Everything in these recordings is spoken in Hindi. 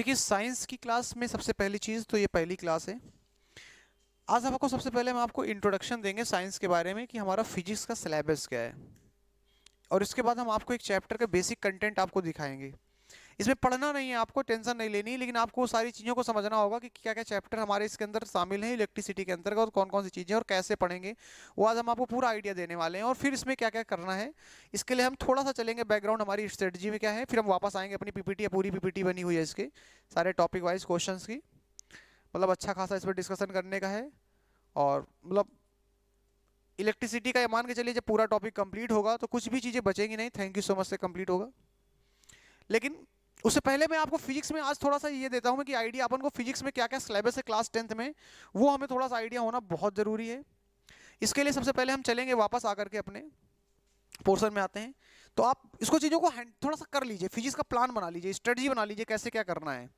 देखिए साइंस की क्लास में सबसे पहली चीज़ तो ये पहली क्लास है। आज आपको सबसे पहले हम आपको इंट्रोडक्शन देंगे साइंस के बारे में कि हमारा फिजिक्स का सिलेबस क्या है, और इसके बाद हम आपको एक चैप्टर का बेसिक कंटेंट आपको दिखाएंगे। इसमें पढ़ना नहीं है, आपको टेंशन नहीं लेनी, लेकिन आपको सारी चीज़ों को समझना होगा कि क्या क्या चैप्टर हमारे इसके अंदर शामिल हैं इलेक्ट्रिसिटी के अंतर्गत, और कौन कौन सी चीज़ें और कैसे पढ़ेंगे वो आज हम आपको पूरा आइडिया देने वाले हैं। और फिर इसमें क्या क्या करना है इसके लिए हम थोड़ा सा चलेंगे बैकग्राउंड हमारी स्ट्रेटजी में क्या है, फिर हम वापस आएंगे अपनी पीपीटी, पूरी पीपीटी बनी हुई है इसके सारे टॉपिक वाइज क्वेश्चन की, मतलब अच्छा खासा इस पर डिस्कशन करने का है। और मतलब इलेक्ट्रिसिटी का ये मान के चलिए जब पूरा टॉपिक कंप्लीट होगा तो कुछ भी चीज़ें बचेंगी नहीं, थैंक यू सो मच से कंप्लीट होगा। लेकिन उससे पहले मैं आपको फिजिक्स में आज थोड़ा सा ये देता हूँ कि आइडिया अपन को फिजिक्स में क्या क्या सिलेबस है क्लास 10th में, वो हमें थोड़ा सा आइडिया होना बहुत ज़रूरी है। इसके लिए सबसे पहले हम चलेंगे वापस आकर के अपने पोर्शन में आते हैं। तो आप इसको चीज़ों को थोड़ा सा कर लीजिए, फिजिक्स का प्लान बना लीजिए, स्ट्रेटजी बना लीजिए कैसे क्या करना है।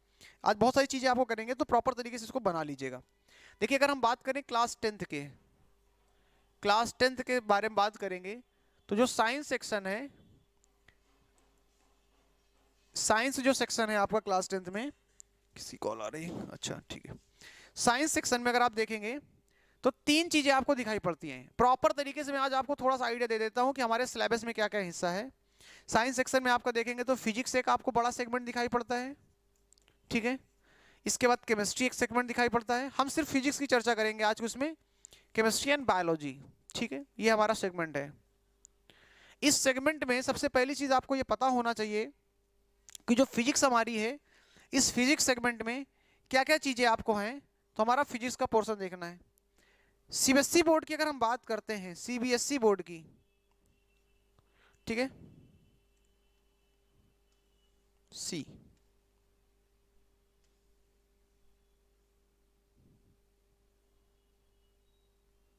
आज बहुत सारी चीज़ें आपको करेंगे तो प्रॉपर तरीके से इसको बना लीजिएगा। देखिए अगर हम बात करें क्लास टेंथ के बारे में बात करेंगे तो जो साइंस सेक्शन है, साइंस जो सेक्शन है आपका क्लास 10th में, किसी कॉल आ रही है, अच्छा ठीक है। साइंस सेक्शन में अगर आप देखेंगे तो तीन चीजें आपको दिखाई पड़ती हैं प्रॉपर तरीके से। मैं आज आपको थोड़ा सा आइडिया दे देता हूं कि हमारे सिलेबस में क्या क्या हिस्सा है। साइंस सेक्शन में आपका देखेंगे तो फिजिक्स एक आपको बड़ा सेगमेंट दिखाई पड़ता है, ठीक है। इसके बाद केमिस्ट्री एक सेगमेंट दिखाई पड़ता है, हम सिर्फ फिजिक्स की चर्चा करेंगे आज उसमें, केमिस्ट्री एंड बायोलॉजी, ठीक है, ये हमारा सेगमेंट है। इस सेगमेंट में सबसे पहली चीज आपको ये पता होना चाहिए कि जो फिजिक्स हमारी है, इस फिजिक्स सेगमेंट में क्या क्या चीजें आपको हैं। तो हमारा फिजिक्स का पोर्शन देखना है। सीबीएसई बोर्ड की अगर हम बात करते हैं, सीबीएसई बोर्ड की, ठीक है, सी,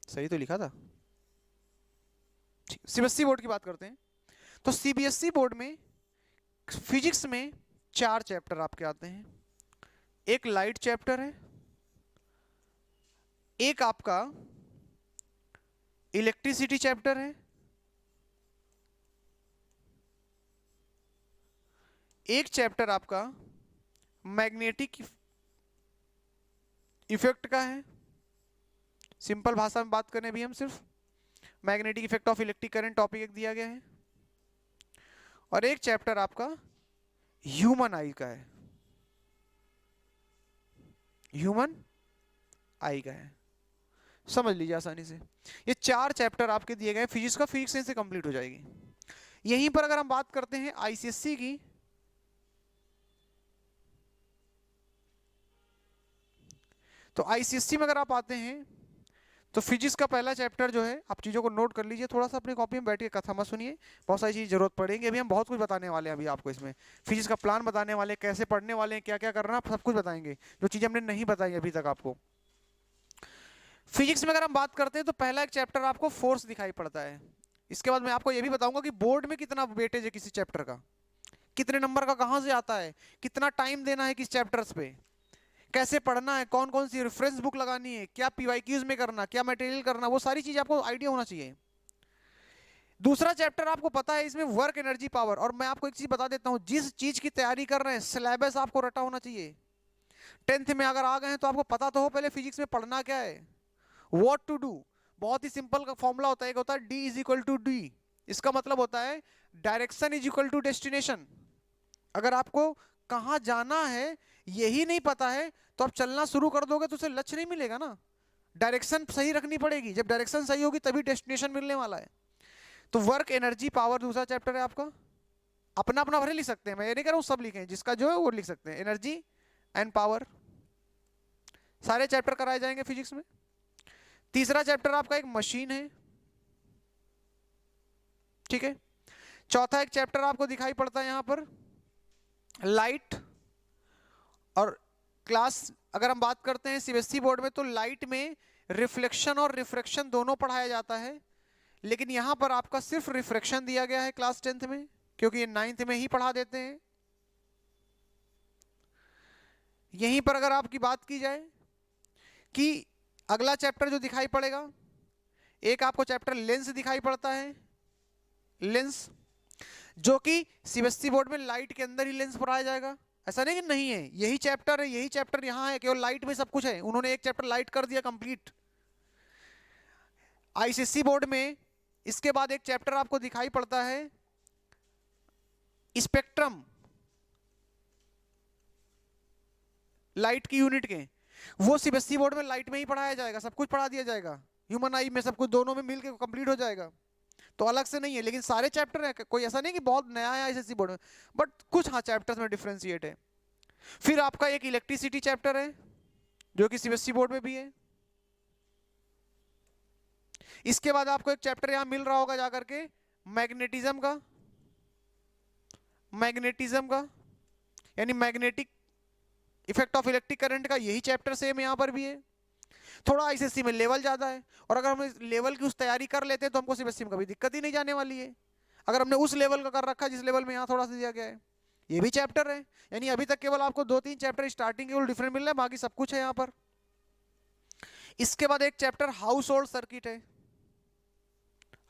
सही तो लिखा था, सीबीएसई बोर्ड की बात करते हैं। तो सीबीएसई बोर्ड में फिजिक्स में 4 चैप्टर आपके आते हैं। एक लाइट चैप्टर है, एक आपका इलेक्ट्रिसिटी चैप्टर है, एक चैप्टर आपका मैग्नेटिक इफेक्ट का है। सिंपल भाषा में बात करें भी हम सिर्फ magnetic effect of electric current topic एक दिया गया है, और एक चैप्टर आपका ह्यूमन आई का है, ह्यूमन आई का है, समझ लीजिए आसानी से। ये 4 चैप्टर आपके दिए गए फिजिक्स का, फिजिक्स से कंप्लीट हो जाएगी। यहीं पर अगर हम बात करते हैं आईसीएससी की, तो आईसीएससी में अगर आप आते हैं तो फिजिक्स का पहला चैप्टर जो है, आप चीज़ों को नोट कर लीजिए, थोड़ा सा अपनी कॉपी में बैठ के कथा मत सुनिए, बहुत सारी चीज़ जरूरत पड़ेगी। अभी हम बहुत कुछ बताने वाले हैं, अभी आपको इसमें फिजिक्स का प्लान बताने वाले हैं, कैसे पढ़ने वाले हैं, क्या क्या करना, सब कुछ बताएंगे जो चीज़ें हमने नहीं बताई अभी तक आपको। फिजिक्स में अगर हम बात करते हैं तो पहला एक चैप्टर आपको फोर्स दिखाई पड़ता है। इसके बाद मैं आपको ये भी बताऊंगा कि बोर्ड में कितना वेटेज है किसी चैप्टर का, कितने नंबर का कहाँ से आता है, कितना टाइम देना है किस चैप्टर्स पे, कैसे पढ़ना है, कौन कौन सी रेफरेंस बुक लगानी है, क्या पीवाईक्यूज में करना, क्या मटेरियल करना, वो सारी चीज आपको आइडिया होना चाहिए। दूसरा चैप्टर आपको पता है इसमें वर्क एनर्जी पावर, और मैं आपको एक चीज बता देता हूं, जिस चीज की तैयारी कर रहे हैं सिलेबस आपको रटा होना चाहिए। 10th में अगर आ गए हैं तो आपको पता तो हो पहले फिजिक्स में पढ़ना क्या है, व्हाट टू डू। बहुत ही सिंपल का फॉर्मूला होता है, एक होता है D is equal to D, इसका मतलब होता है direction is equal to destination. अगर आपको कहां जाना है यही नहीं पता है तो आप चलना शुरू कर दोगे तो उसे लक्ष्य नहीं मिलेगा ना। डायरेक्शन सही रखनी पड़ेगी, जब डायरेक्शन सही होगी तभी डेस्टिनेशन मिलने वाला है। तो वर्क एनर्जी पावर दूसरा चैप्टर है आपका, अपना अपना भरे लिख सकते हैं, मैं ये नहीं कह रहा हूं सब लिखें, जिसका जो है वो लिख सकते हैं। एनर्जी एंड पावर सारे चैप्टर कराए जाएंगे फिजिक्स में। तीसरा चैप्टर आपका एक मशीन है, ठीक है। चौथा एक चैप्टर आपको दिखाई पड़ता है यहां पर लाइट। और क्लास अगर हम बात करते हैं सीबीएसई बोर्ड में तो लाइट में रिफ्लेक्शन और रिफ्रैक्शन दोनों पढ़ाया जाता है, लेकिन यहां पर आपका सिर्फ रिफ्रैक्शन दिया गया है क्लास 10th में, क्योंकि ये 9th में ही पढ़ा देते हैं। यहीं पर अगर आपकी बात की जाए कि अगला चैप्टर जो दिखाई पड़ेगा, एक आपको चैप्टर लेंस दिखाई पड़ता है, लेंस, जो कि सीबीएसई बोर्ड में लाइट के अंदर ही लेंस पढ़ाया जाएगा, ऐसा नहीं कि नहीं है, यही चैप्टर है, यही चैप्टर यहाँ है, केवल लाइट में सब कुछ है, उन्होंने एक चैप्टर लाइट कर दिया कंप्लीट। आईसीएसई बोर्ड में इसके बाद एक चैप्टर आपको दिखाई पड़ता है स्पेक्ट्रम, लाइट की यूनिट के, वो सीबीएसई बोर्ड में लाइट में ही पढ़ाया जाएगा, सब कुछ पढ़ा दिया जाएगा, ह्यूमन आई में सब कुछ दोनों में मिलकर कंप्लीट हो जाएगा, तो अलग से नहीं है। लेकिन सारे चैप्टर है, कोई ऐसा नहीं कि बहुत नया है आईसीएसई बोर्ड में, बट कुछ हाँ चैप्टर्स में डिफरेंशिएट है। फिर आपका एक इलेक्ट्रिसिटी चैप्टर है जो कि सीबीएसई बोर्ड में भी है। इसके बाद आपको एक चैप्टर यहां मिल रहा होगा जाकर के मैग्नेटिज्म का, मैग्नेटिज्म का यानी magnetic effect of electric current का, यही चैप्टर सेम यहां पर भी है। थोड़ा आईसीएसई में लेवल ज्यादा है, और अगर हम लेवल की उस तैयारी कर लेते हैं तो हमको सीबीएसई में कभी दिक्कत ही नहीं जाने वाली है, अगर हमने उस लेवल का कर रखा जिस लेवल में यहाँ थोड़ा सा दिया गया है। ये भी चैप्टर है, यानी अभी तक केवल आपको 2-3 चैप्टर स्टार्टिंग केवल डिफरेंट मिल रहा है, बाकी सब कुछ है यहाँ पर। इसके बाद एक चैप्टर हाउस होल्ड सर्किट है,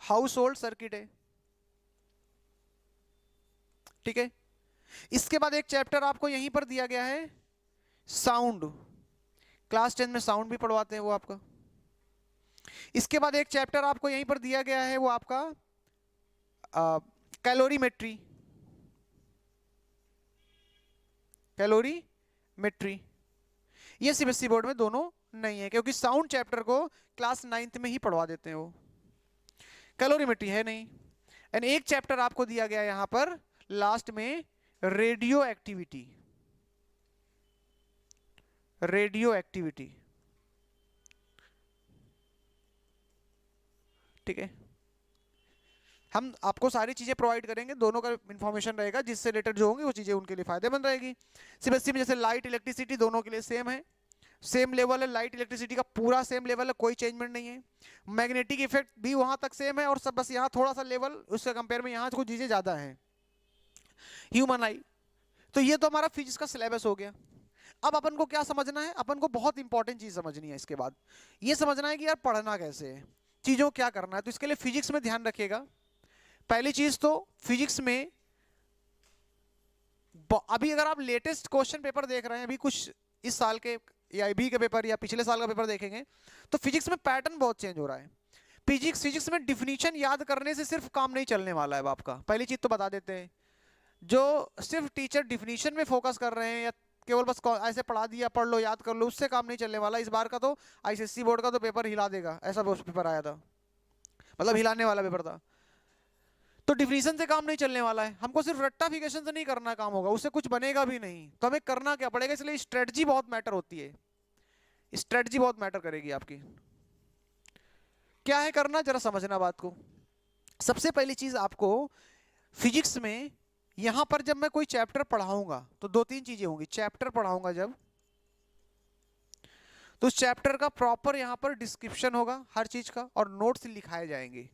हाउस होल्ड सर्किट है, ठीक है। इसके बाद एक चैप्टर आपको यहीं पर दिया गया है साउंड, क्लास 10 में साउंड भी पढ़वाते हैं वो आपका। इसके बाद एक चैप्टर आपको यहीं पर दिया गया है वो आपका कैलोरीमेट्री, कैलोरीमेट्री। ये सीबीएसई बोर्ड में दोनों नहीं है, क्योंकि साउंड चैप्टर को क्लास 9th में ही पढ़वा देते हैं वो, कैलोरीमेट्री है नहीं। एंड एक चैप्टर आपको दिया गया यहां पर लास्ट में रेडियो एक्टिविटी, रेडियो एक्टिविटी, ठीक है। हम आपको सारी चीजें प्रोवाइड करेंगे, दोनों का इंफॉर्मेशन रहेगा, जिससे रिलेटेड जो होंगी वो चीजें उनके लिए फायदेमंद रहेगी। सीबीएसई में जैसे लाइट इलेक्ट्रिसिटी दोनों के लिए सेम है, सेम लेवल है, लाइट इलेक्ट्रिसिटी का पूरा सेम लेवल है, कोई चेंजमेंट नहीं है। मैग्नेटिक इफेक्ट भी वहां तक सेम है, और सब बस यहाँ थोड़ा सा लेवल उसके कंपेयर में यहाँ कुछ चीजें ज्यादा है। ह्यूमन आई, तो ये तो हमारा फिजिक्स का सिलेबस हो गया। अब अपन को क्या समझना है, अपन को बहुत इंपॉर्टेंट चीज समझनी है इसके बाद, ये समझना है कि यार पढ़ना कैसे है, चीजों क्या करना है। तो इसके लिए फिजिक्स में ध्यान रखिएगा। पहली चीज तो फिजिक्स में अभी अगर आप लेटेस्ट क्वेश्चन पेपर देख रहे हैं, अभी कुछ इस साल के या अभी के पेपर या पिछले साल का पेपर देखेंगे, तो फिजिक्स में पैटर्न बहुत चेंज हो रहा है। फिजिक्स में डिफिनीशन याद करने से सिर्फ काम नहीं चलने वाला है आपका, पहली चीज तो बता देते हैं। जो सिर्फ टीचर डिफिनीशन में फोकस कर रहे हैं या केवल बस ऐसे पढ़ा दिया, पढ़ लो याद कर लो, उससे काम नहीं चलने वाला। इस बार का तो आईसीएसई बोर्ड का तो पेपर हिला देगा, ऐसा पेपर आया था, मतलब हिलाने वाला पेपर था। तो डिफिनीशन से काम नहीं चलने वाला है, हमको सिर्फ रट्टाफिकेशन से नहीं करना काम होगा, उससे कुछ बनेगा भी नहीं, तो हमें करना क्या पड़ेगा। इसलिए स्ट्रेटजी बहुत मैटर होती है, स्ट्रेटजी बहुत मैटर करेगी आपकी। क्या है करना, जरा समझना बात को। सबसे पहली चीज आपको फिजिक्स में यहां पर जब मैं कोई चैप्टर पढ़ाऊंगा तो 2-3 चीजें होंगी। चैप्टर पढ़ाऊंगा जब, तो उस चैप्टर का प्रॉपर यहां पर डिस्क्रिप्शन होगा हर चीज का, और नोट्स लिखाए जाएंगे,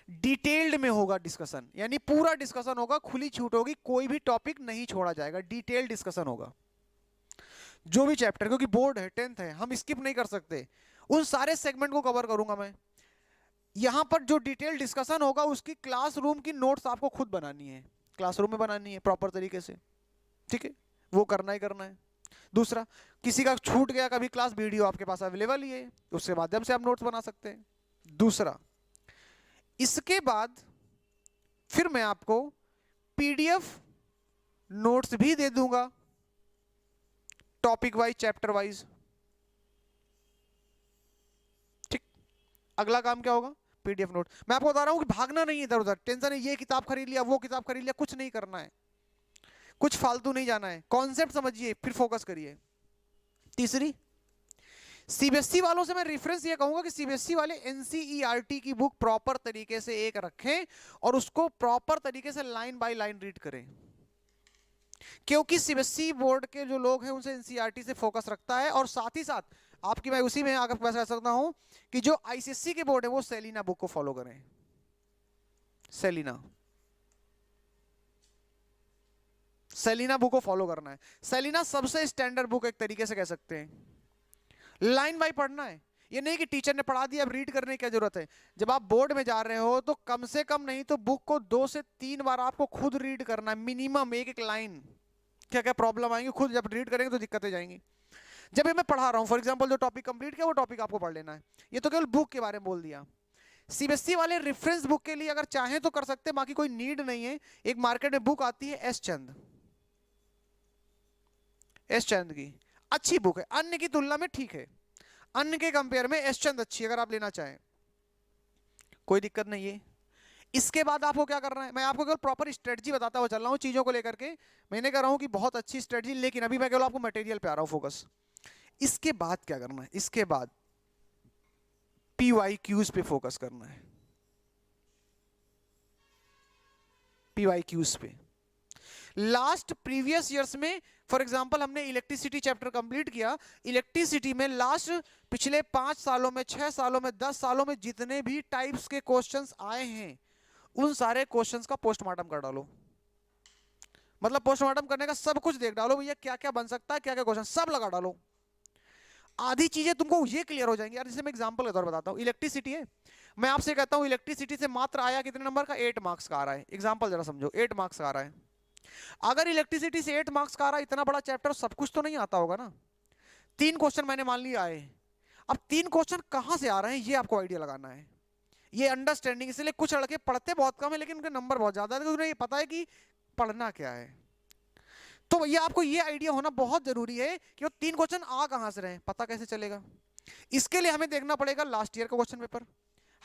डिटेल्ड में होगा डिस्कशन, यानी पूरा डिस्कशन होगा, खुली छूट होगी, कोई भी टॉपिक नहीं छोड़ा जाएगा, डिटेल डिस्कशन होगा जो भी चैप्टर, क्योंकि बोर्ड है 10th है, हम स्किप नहीं कर सकते, उन सारे सेगमेंट को कवर करूंगा मैं। यहां पर जो डिटेल डिस्कशन होगा उसकी क्लासरूम की नोट्स आपको खुद बनानी है, क्लासरूम में बनानी है प्रॉपर तरीके से, ठीक है, वो करना ही करना है। दूसरा, किसी का छूट गया कभी क्लास, वीडियो आपके पास अवेलेबल ही है, उसके माध्यम से आप नोट्स बना सकते हैं। दूसरा, इसके बाद फिर मैं आपको पीडीएफ नोट्स भी दे दूंगा, टॉपिक वाइज, चैप्टर वाइज, ठीक। अगला काम क्या होगा, पीडीएफ नोट। मैं आपको बता रहा हूं कि भागना नहीं इधर उधर, टेंशन है ये किताब खरीद लिया वो किताब खरीद लिया, कुछ नहीं करना है, कुछ फालतू नहीं जाना है, कॉन्सेप्ट समझिए फिर फोकस करिए। तीसरी, सीबीएसई वालों से मैं रेफरेंस ये कहूंगा कि सीबीएसई वाले एनसीईआरटी की बुक प्रॉपर तरीके से एक रखें और उसको प्रॉपर तरीके से लाइन बाय लाइन रीड करें, क्योंकि सीबीएसई बोर्ड के जो लोग हैं उनसे एनसीईआरटी से फोकस रखता है। और साथ ही साथ आपकी, मैं उसी में आगे कह सकता हूं कि जो आईसीएसई के बोर्ड है वो सेलिना बुक को फॉलो करें, सेलिना, सेलिना बुक को फॉलो करना है। सेलिना सबसे स्टैंडर्ड बुक एक तरीके से कह सकते हैं, लाइन बाय पढ़ना है, ये नहीं कि टीचर ने पढ़ा दिया अब रीड करने की क्या जरूरत है। जब आप बोर्ड में जा रहे हो तो कम से कम नहीं तो बुक को 2 से 3 बार आपको खुद रीड करना है, मिनिमम एक एक लाइन, क्या क्या प्रॉब्लम आएंगी, खुद जब रीड करेंगे तो दिक्कतें जाएंगी। जब ये मैं पढ़ा रहा हूँ फॉर एग्जांपल, जो टॉपिक कंप्लीट किया वो टॉपिक आपको पढ़ लेना है। ये तो केवल बुक के बारे में बोल दिया। सीबीएसई वाले रेफरेंस बुक के लिए अगर चाहें तो कर सकते हैं, बाकी कोई नीड नहीं है। एक मार्केट में बुक आती है एस चंद, एस चंद की अच्छी बुक है, अन्य की तुलना में ठीक है, अन्य के कंपेयर में एस चंद अच्छी है, अगर आप लेना चाहें कोई दिक्कत नहीं है। इसके बाद आपको क्या करना है, मैं आपको केवल प्रॉपर स्ट्रेटजी बताता हुआ चल रहा हूँ चीजों को लेकर के। मैंने कह रहा हूँ कि बहुत अच्छी स्ट्रेटजी, लेकिन अभी मैं केवल आपको मटेरियल पे आ रहा हूँ फोकस। इसके बाद क्या करना है, इसके बाद पीवाईक्यूज पे फोकस करना है, पीवाईक्यूज पे। लास्ट प्रीवियस ईयर्स में फॉर एग्जांपल हमने इलेक्ट्रिसिटी चैप्टर कंप्लीट किया। इलेक्ट्रिसिटी में लास्ट पिछले 5 सालों में, 6 सालों में, 10 सालों में जितने भी टाइप्स के क्वेश्चंस आए हैं उन सारे क्वेश्चंस का पोस्टमार्टम कर डालो। मतलब पोस्टमार्टम करने का सब कुछ देख डालो भैया, क्या क्या बन सकता है, क्या क्या क्वेश्चन सब लगा डालो। आधी चीजें तुमको ये क्लियर हो जाएंगी यार। जैसे मैं एग्जांपल के तौर पर बताता हूँ, इलेक्ट्रिसिटी है, मैं आपसे कहता हूँ इलेक्ट्रिसिटी से मात्र आया कितने नंबर का, 8 मार्क्स का आ रहा है। एग्जांपल जरा समझो, 8 मार्क्स का आ रहा है। अगर इलेक्ट्रिसिटी से 8 मार्क्स का आ रहा है, इतना बड़ा चैप्टर, सब कुछ तो नहीं आता होगा ना। 3 क्वेश्चन मैंने मान लिया आए, अब 3 क्वेश्चन कहां से आ रहे हैं ये आपको आइडिया लगाना है। ये अंडरस्टैंडिंग, इसलिए कुछ लड़के पढ़ते बहुत कम है लेकिन उनके नंबर बहुत ज्यादा है, क्योंकि उन्हें ये पता है कि पढ़ना क्या है। तो भैया आपको ये आइडिया होना बहुत जरूरी है कि वो 3 क्वेश्चन आ कहां से रहे हैं, पता कैसे चलेगा। इसके लिए हमें देखना पड़ेगा लास्ट ईयर का क्वेश्चन पेपर।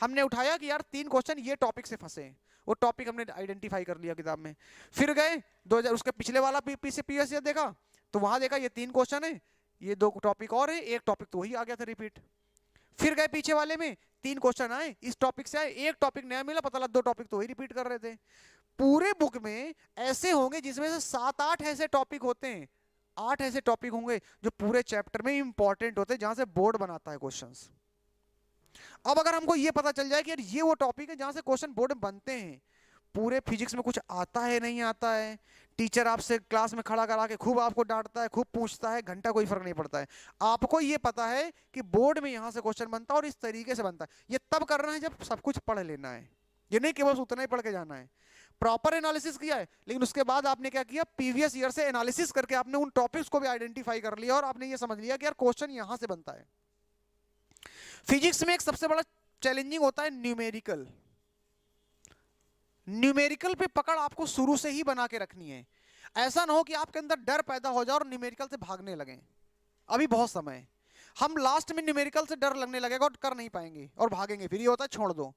हमने उठाया कि यार 3 क्वेश्चन ये टॉपिक से फंसे हैं, वो टॉपिक हमने आइडेंटिफाई कर लिया किताब में। फिर गए 2000 उसके पिछले वाला पीपी से पीएस देखा, तो वहां देखा ये 3 क्वेश्चन है, ये 2 टॉपिक और है, एक टॉपिक तो वही आ गया था रिपीट। फिर गए पीछे वाले में 3 क्वेश्चन आए, इस टॉपिक से आए, एक टॉपिक नया मिला, पता लगा 2 टॉपिक तो वही रिपीट कर रहे थे। पूरे बुक में ऐसे होंगे जिसमें से 7-8 ऐसे टॉपिक होते हैं, 8 ऐसे टॉपिक होंगे जो पूरे चैप्टर में इंपॉर्टेंट होते हैं, जहां से बोर्ड बनाता है क्वेश्चंस। अब अगर हमको ये पता चल जाए कि यार ये वो टॉपिक है जहां से क्वेश्चन बोर्ड में बनते हैं, पूरे फिजिक्स में कुछ आता है नहीं आता है, टीचर आपसे क्लास में खड़ा करा के खूब आपको डांटता है, खूब पूछता है, घंटा कोई फर्क नहीं पड़ता है, आपको ये पता है कि बोर्ड में यहां से क्वेश्चन बनता है और इस तरीके से बनता है। ये तब करना है जब सब कुछ पढ़ लेना है, ये नहीं केवल उतना ही पढ़ के जाना है। प्रॉपर एनालिसिस किया है, लेकिन उसके बाद आपने क्या किया, प्रीवियस ईयर से एनालिसिस करके आपने उन टॉपिक्स को भी आइडेंटिफाई कर लिया और आपने ये समझ लिया कि यार क्वेश्चन यहां से बनता है। फिजिक्स में एक सबसे बड़ा चैलेंजिंग होता है न्यूमेरिकल। न्यूमेरिकल पे पकड़ आपको शुरू से ही बना के रखनी है। ऐसा ना हो कि आपके अंदर डर पैदा हो जाए और न्यूमेरिकल से भागने लगे। अभी बहुत समय है, हम लास्ट में न्यूमेरिकल से डर लगने लगेगा और कर नहीं पाएंगे और भागेंगे, फिर ये होता है छोड़ दो।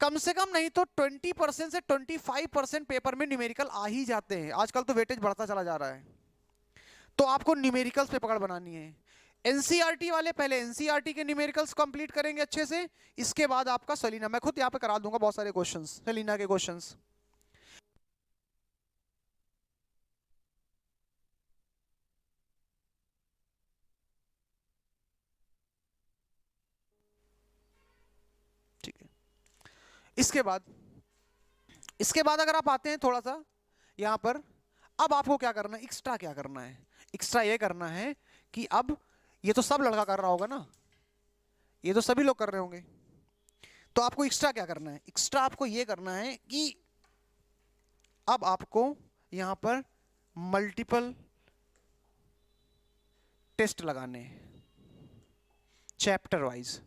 कम से कम नहीं तो 20% से 25% पेपर में न्यूमेरिकल आ ही जाते हैं, आजकल तो वेटेज बढ़ता चला जा रहा है। तो आपको न्यूमेरिकल्स पे पकड़ बनानी है। एनसीईआरटी वाले पहले एनसीईआरटी के न्यूमेरिकल्स कंप्लीट करेंगे अच्छे से, इसके बाद आपका सलीना, मैं खुद यहाँ पे करा दूंगा बहुत सारे क्वेश्चंस, सलीना के क्वेश्चंस। ठीक है, इसके बाद अगर आप आते हैं थोड़ा सा यहाँ पर, अब आपको क्या करना है, एक्स्ट्रा क्या करना है, एक्स्ट्रा ये करना है कि अब ये तो सब लड़का कर रहा होगा ना, ये तो सभी लोग कर रहे होंगे, तो आपको एक्स्ट्रा क्या करना है, एक्स्ट्रा आपको ये करना है कि अब आपको यहां पर मल्टीपल टेस्ट लगाने हैं, चैप्टर वाइज।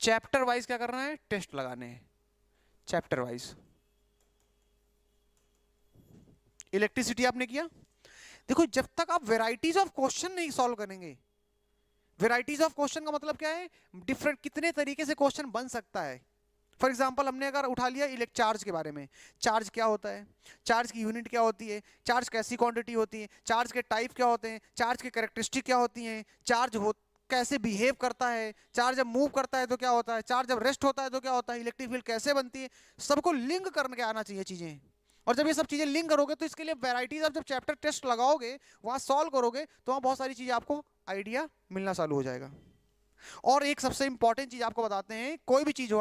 चैप्टर वाइज क्या करना है, टेस्ट लगाने हैं चैप्टर वाइज। इलेक्ट्रिसिटी आपने किया, देखो जब तक आप वेराइटीज ऑफ क्वेश्चन नहीं सॉल्व करेंगे, वेराइटीज ऑफ क्वेश्चन का मतलब क्या है, डिफरेंट कितने तरीके से क्वेश्चन बन सकता है। फॉर एग्जाम्पल हमने अगर उठा लिया इलेक्ट्रिक चार्ज के बारे में, चार्ज क्या होता है, चार्ज की यूनिट क्या होती है, चार्ज कैसी क्वांटिटी होती है, चार्ज के टाइप क्या होते हैं, चार्ज की कैरेक्टरिस्टिक क्या होती हैं, चार्ज हो कैसे बिहेव करता है, चार्ज जब मूव करता है तो क्या होता है, चार्ज जब रेस्ट होता है तो क्या होता है, इलेक्ट्रिक फील्ड कैसे बनती है, सबको लिंक करके आना चाहिए चीजें। और जब ये सब चीजें लिंक करोगे तो इसके लिए वैराइटीज ऑफ, जब चैप्टर टेस्ट लगाओगे वहां सॉल्व करोगे तो वहां बहुत सारी चीजें आपको आइडिया मिलना चालू हो जाएगा। और एक सबसे इंपॉर्टेंट चीज आपको बताते हैं, कोई भी चीज हो